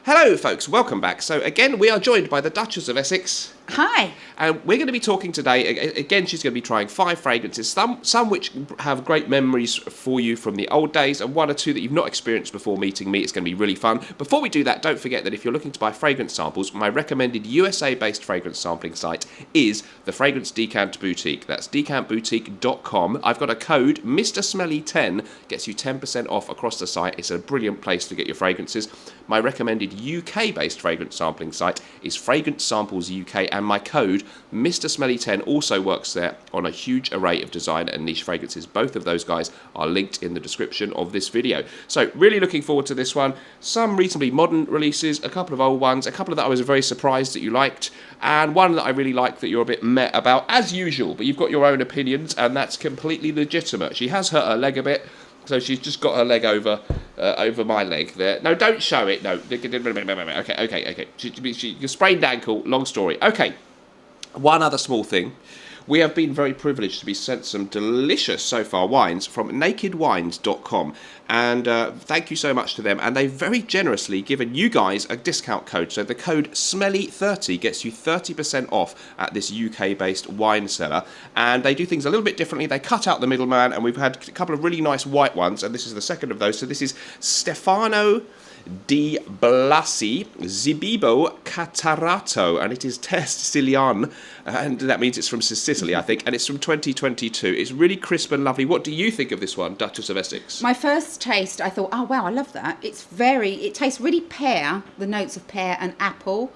Hello folks, welcome back. So again, we are joined by the Duchess of Essex. Hi. And we're going to be talking today, again, she's going to be trying 5 fragrances, some which have great memories for you from the old days, and 1 or 2 that you've not experienced before meeting me. It's going to be really fun. Before we do that, don't forget that if you're looking to buy fragrance samples, my recommended USA-based fragrance sampling site is the Fragrance Decant Boutique. That's decantboutique.com. I've got a code, Mr. Smelly 10, gets you 10% off across the site. It's a brilliant place to get your fragrances. My recommended UK-based fragrance sampling site is Fragrance Samples UK, and my code, Mr. Smelly 10, also works there on a huge array of design and niche fragrances. Both of those guys are linked in the description of this video. So really looking forward to this one. Some reasonably modern releases, a couple of old ones, a couple that I was very surprised that you liked, and 1 that I really like that you're a bit meh about, as usual, but you've got your own opinions, and that's completely legitimate. She has hurt her leg a bit, so she's just got her leg over my leg there. No, don't show it. No. Okay. She sprained ankle. Long story. Okay. 1 other small thing. We have been very privileged to be sent some delicious, so far, wines from nakedwines.com. And thank you so much to them. And they've very generously given you guys a discount code. So the code SMELLY30 gets you 30% off at this UK-based wine seller. And they do things a little bit differently. They cut out the middleman, and we've had a couple of really nice white ones. And this is the second of those. So this is Stefano Di Blasi Zibibo Catarato, and it is Test Sicilian, and that means it's from Sicily, I think, and it's from 2022. It's really crisp and lovely. What do you think of this one, Duchess of Essex? My first taste, I thought, oh wow, I love that. It tastes really pear, the notes of pear and apple.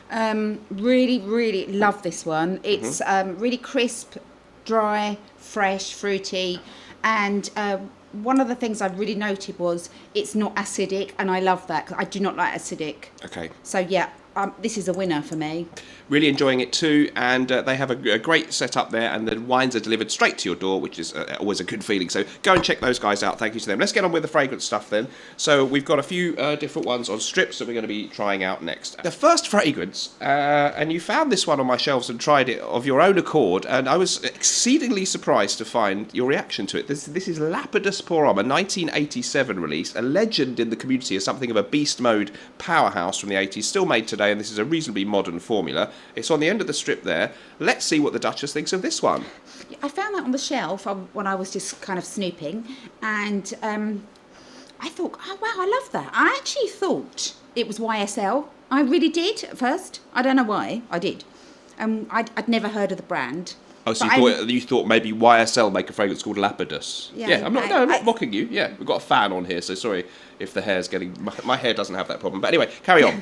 Really love this one. It's really crisp, dry, fresh, fruity, and one of the things I really noted was it's not acidic, and I love that because I do not like acidic. Okay. So yeah, this is a winner for me. Really enjoying it too, and they have a great setup there, and the wines are delivered straight to your door, which is always a good feeling. So go and check those guys out. Thank you to them. Let's get on with the fragrance stuff then. So we've got a few different ones on strips that we're going to be trying out next. The first fragrance, and you found this one on my shelves and tried it of your own accord, and I was exceedingly surprised to find your reaction to it. This is LAPIDUS Pour Homme, a 1987 release, a legend in the community as something of a beast mode powerhouse from the 80s, still made today, and this is a reasonably modern formula. It's on the end of the strip there. Let's see what the Duchess thinks of this one. I found that on the shelf when I was just kind of snooping, and I thought, oh wow, I love that. I actually thought it was YSL. I really did at first. I don't know why. I did. I'd never heard of the brand. Oh, so you thought maybe YSL make a fragrance called Lapidus? Yeah, I'm not mocking you. Yeah, we've got a fan on here, so sorry if the hair's getting... My hair doesn't have that problem. But anyway, carry on.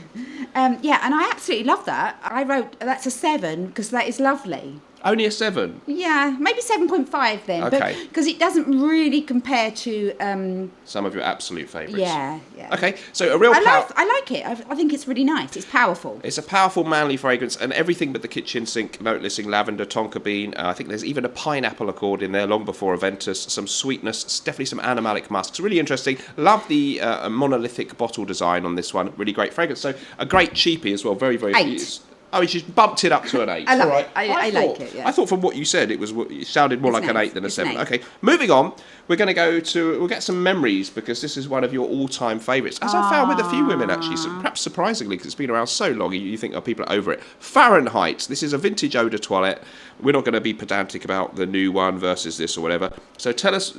Yeah, and I absolutely love that. I wrote, that's a 7, because that is lovely. Only a 7? Yeah, maybe 7.5 then. Okay. Because it doesn't really compare to... some of your absolute favourites. Yeah. Okay, so a real... I like it. I think it's really nice. It's powerful. It's a powerful, manly fragrance, and everything but the kitchen sink, note-listing lavender, tonka bean. I think there's even a pineapple accord in there long before Aventus. Some sweetness, definitely some animalic musks. Really interesting. Love the monolithic bottle design on this one. Really great fragrance. So a great cheapie as well. Very, very... 8. Oh, she's bumped it up to an 8. I love it. I like it, yeah. I thought from what you said, it sounded more like an 8 than a 7. Okay, moving on. We're going to we'll get some memories, because this is one of your all-time favourites. As I found with a few women, actually, perhaps surprisingly, because it's been around so long, you think, oh, people are over it. Fahrenheit. This is a vintage eau de toilette. We're not going to be pedantic about the new one versus this or whatever. So tell us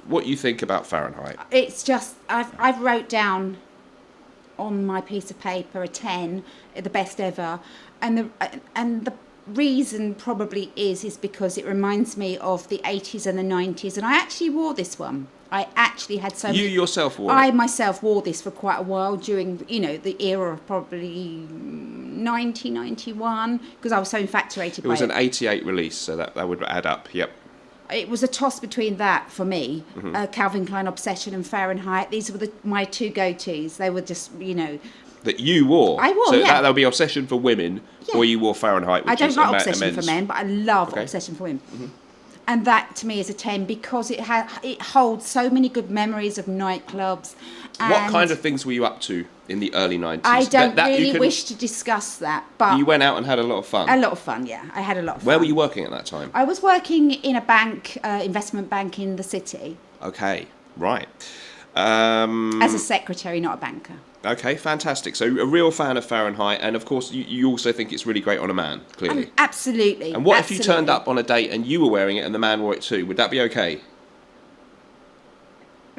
what you think about Fahrenheit. It's just, I've wrote down on my piece of paper a 10, the best ever. And the reason probably is because it reminds me of the 80s and the 90s, and I actually wore this one. I actually had so You yourself wore it? I myself wore this for quite a while during, the era of probably 1991, because I was so infatuated by it. It was an 88 release, so that would add up, yep. It was a toss between that for me, Calvin Klein Obsession and Fahrenheit. These were my 2 go-tos. They were just, That you wore? I wore, so yeah. that would be Obsession for women, or you wore Fahrenheit, which is I don't like Obsession for men, but I love Okay. Obsession for women. And that, to me, is a 10, because it holds so many good memories of nightclubs. What kind of things were you up to in the early 90s? I don't really wish to discuss that, but... You went out and had a lot of fun? A lot of fun, yeah. I had a lot of fun. Where were you working at that time? I was working in a bank, investment bank in the city. Okay, right. As a secretary, not a banker. Okay, fantastic. So a real fan of Fahrenheit, and of course you also think it's really great on a man, clearly. Absolutely. And what if you turned up on a date and you were wearing it and the man wore it too? Would that be okay?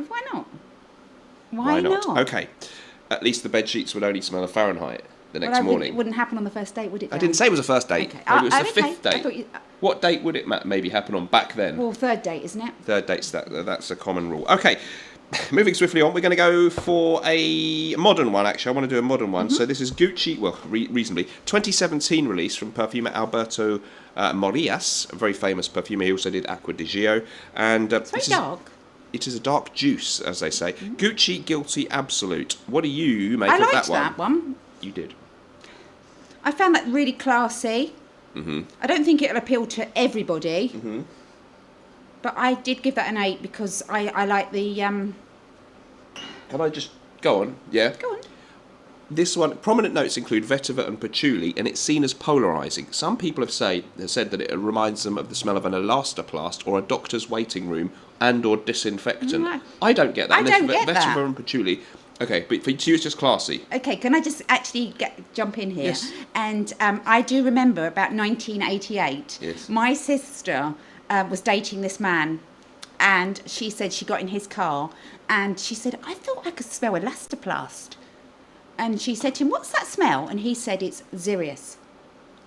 Why not? Why not? Okay. At least the bed sheets would only smell of Fahrenheit the next morning. It wouldn't happen on the first date, would it? Dan? I didn't say it was a first date. Okay. Maybe it was the Okay. fifth I date. thought you- What date would it maybe happen on back then? Well, third date, isn't it? Third date's that's a common rule. Okay. Moving swiftly on, we're going to go for a modern one, actually. I want to do a modern one. So this is Gucci, well, reasonably, 2017 release from perfumer Alberto Morias, a very famous perfumer. He also did Acqua di Gio. And, It's very dark. It is a dark juice, as they say. Gucci Guilty Absolute. What do you make I of liked that one? that one. You did. I found that really classy. I don't think it'll appeal to everybody. But I did give that an 8 because I like the... Can I just go on? Yeah. Go on. This one, prominent notes include vetiver and patchouli, and it's seen as polarising. Some people have said that it reminds them of the smell of an elastoplast or a doctor's waiting room and or disinfectant. No. I don't get that. I don't get vetiver that. and patchouli. Okay, but for you it's just classy. Okay, can I just actually jump in here? Yes. And I do remember about 1988, Yes. my sister was dating this man, and she said she got in his car, and she said, I thought I could smell elastoplast. And she said to him, what's that smell? And he said, it's Xerius.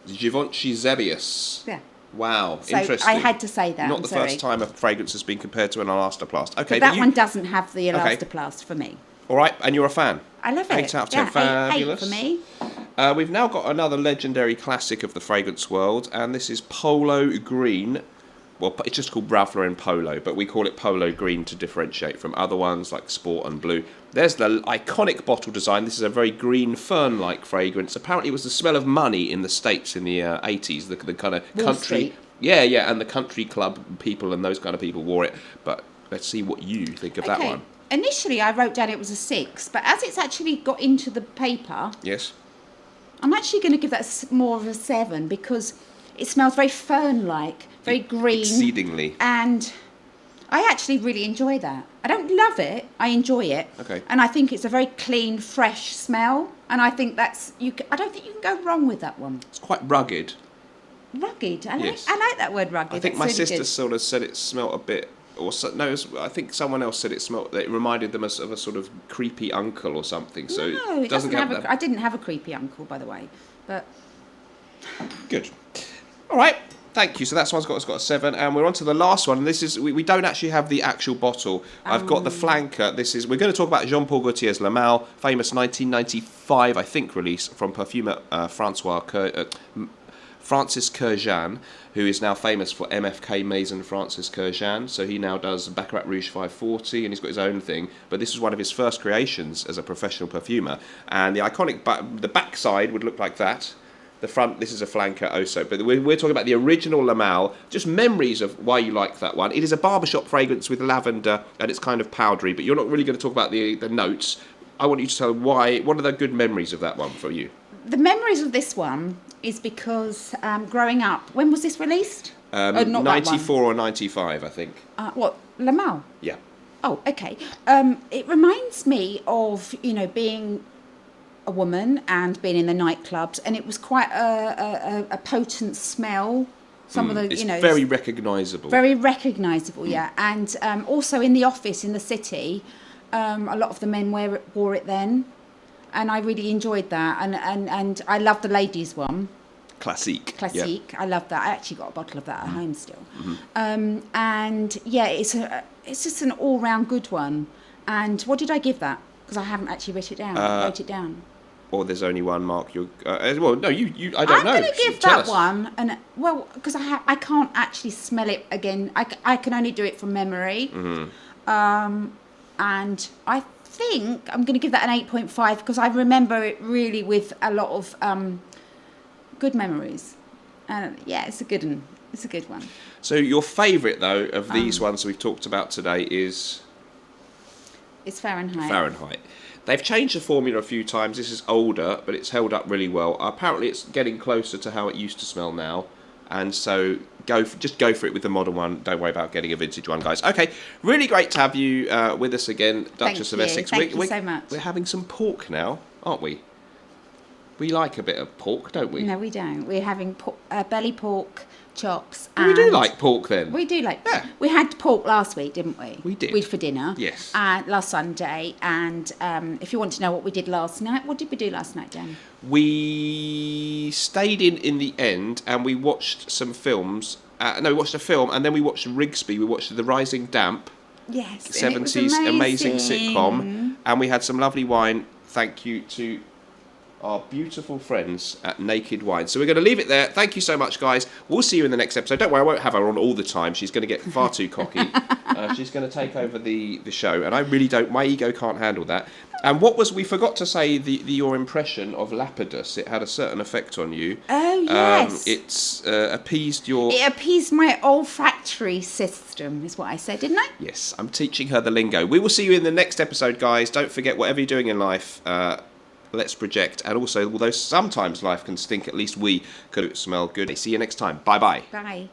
Givenchy Xerius. Yeah. Wow, So interesting. I had to say that. Not I'm the sorry. first time a fragrance has been compared to an elastoplast. Okay, But that you, one doesn't have the Okay. elastoplast for me. all right, and you're a fan. I love it. 8 out of 10, Yeah, fabulous. 8 for me. We've now got another legendary classic of the fragrance world, and this is Polo Green. Well, it's just called Ralph Lauren Polo, but we call it Polo Green to differentiate from other ones like Sport and Blue. There's the iconic bottle design. This is a very green fern-like fragrance. Apparently it was the smell of money in the States in the 80s, the kind of Wall country... Street. Yeah, and the country club people and those kind of people wore it. But let's see what you think of that one. Initially, I wrote down it was a 6, but as it's actually got into the paper, Yes? I'm actually going to give that more of a 7 because it smells very fern-like, very green. Exceedingly. And I actually really enjoy that. I don't love it, I enjoy it. Okay. And I think it's a very clean, fresh smell. And I think that's, I don't think you can go wrong with that one. It's quite rugged. Rugged. I Yes. like that word rugged. I think That's my really sister good. sort of said it smelt a bit, I think someone else said that it reminded them of a sort of creepy uncle or something. So No, it doesn't have have that. I didn't have a creepy uncle, by the way. But Good. All right. Thank you. So that one's got a 7, and we're on to the last one. And this is we don't actually have the actual bottle. I've got the flanker. We're going to talk about Jean Paul Gaultier's La Malle, famous 1995, I think, release from perfumer Francis Kurjan, who is now famous for MFK Maison Francis Kurjan. So he now does Baccarat Rouge 540, and he's got his own thing. But this was one of his first creations as a professional perfumer. And the iconic the backside would look like that. The front, this is a flanker also. But we're talking about the original La Malle. Just memories of why you like that one. It is a barbershop fragrance with lavender, and it's kind of powdery. But you're not really going to talk about the notes. I want you to tell why. What are the good memories of that one for you? the memories of this one is because growing up, when was this released? Not that one. 94 or 95, I think. What, La Malle? Yeah. Oh, okay. It reminds me of, being a woman and being in the nightclubs, and it was quite a potent smell. Some of the, it's very recognisable. Very recognisable, yeah. And also in the office in the city, a lot of the men wore it then, and I really enjoyed that. And I love the ladies' one. Classique. Classique. Yeah. I love that. I actually got a bottle of that at home still. Mm-hmm. And yeah, it's just an all-round good one. And what did I give that? Because I haven't actually wrote it down. Or there's only one, Mark. Well, no, you. I don't know. I'm going to give Tell that us. one, and because I can't actually smell it again. I can only do it from memory. Mm-hmm. And I think I'm going to give that an 8.5 because I remember it really with a lot of good memories. And yeah, it's a good one. It's a good one. So your favourite though of these ones we've talked about today is It's Fahrenheit. Fahrenheit. They've changed the formula a few times. This is older, but it's held up really well. Apparently, it's getting closer to how it used to smell now. And so just go for it with the modern one. Don't worry about getting a vintage one, guys. Okay, really great to have you with us again, Duchess of Essex. Thank you so much. We're having some pork now, aren't we? We like a bit of pork, don't we? No, we don't. We're having belly pork chops. We do like pork then. We do like. Yeah. We had pork last week, didn't we? We did. For dinner. Yes. Last Sunday, and if you want to know what we did last night, what did we do last night, Dan? We stayed in the end, and we watched some films. We watched a film, and then we watched Rigsby. We watched The Rising Damp. Yes. 70s amazing sitcom, and we had some lovely wine. Thank you to our beautiful friends at Naked Wine. So we're going to leave it there. Thank you so much, guys. We'll see you in the next episode. Don't worry, I won't have her on all the time. She's going to get far too cocky. She's going to take over the show, and I really don't. My ego can't handle that. And we forgot to say your impression of Lapidus. It had a certain effect on you. Oh yes. It's appeased your. It appeased my olfactory system, is what I said, didn't I? Yes, I'm teaching her the lingo. We will see you in the next episode, guys. Don't forget, whatever you're doing in life, let's project. And also, although sometimes life can stink, at least we could smell good. See you next time. Bye-bye. Bye.